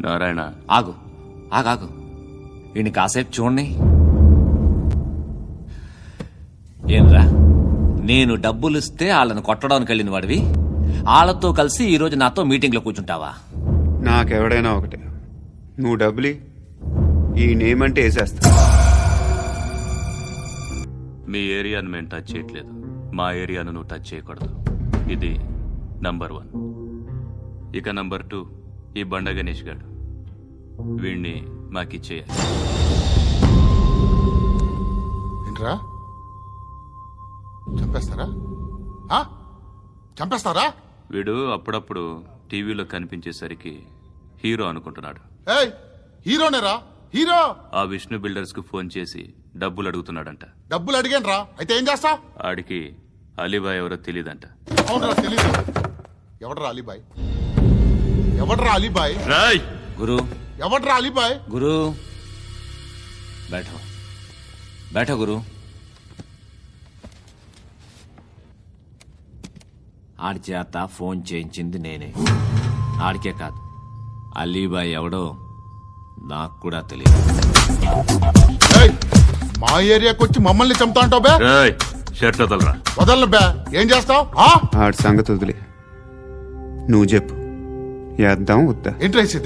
నారాయణ ఆగు ఆగాగు వీడిని కాసేపు చూడండి. ఏంరా, నేను డబ్బులిస్తే వాళ్ళని కొట్టడానికి వెళ్ళిన వాడివి, వాళ్ళతో కలిసి ఈరోజు నాతో మీటింగ్లో కూర్చుంటావా? నాకెవడైనా ఒకటే, నువ్వు డబ్బులి ఈ నేమ్ అంటే వేసేస్తా. మీ ఏరియాను మేము టచ్ చేయట్లేదు, మా ఏరియాను నువ్వు టచ్ చేయకూడదు. ఇది నంబర్ 1. ఇక నంబర్ 2 ఈ బండ గణేష్ గారు, వీణ్ణి మాకిచ్చేయాలి. ఏంట్రా చంపేస్తారా? చంపేస్తారా? వీడు అప్పుడప్పుడు టీవీలో కనిపించేసరికి హీరో అనుకుంటున్నాడు. ఏయ్, హీరోనేరా హీరో. ఆ విష్ణు బిల్డర్స్ కు ఫోన్ చేసి డబ్బులు అడుగుతున్నాడంట. డబ్బులు అడిగాను రా, అయితే ఏం చేస్తా? ఆడికి అలీబాయ్ ఎవరో తెలీదంట. అవునరా, తెలీదు. ఎవడరా అలీబాయ్? ఎవడరా అలీబాయ్? రాయ్ గురు, ఎవడరా అలీబాయ్? గురు బైఠో బైఠో గురు. ఆడి చేత ఫోన్ చేయించింది నేనే. ఆడికే కాదు, అలీబాయ్ ఎవడో నాకు కూడా తెలియదు. ఏయ్, మా ఏరియాకి వచ్చి మమ్మల్ని చంపుతా అంటావు బే? రాయ్ షర్ట్ వదలరా. వదలను బే. ఏం చేస్తావు? ఆడి సంగతి వదిలే, నువ్వు చెప్పు, వేద్దాం వద్దా? ఏంటి రాసేది?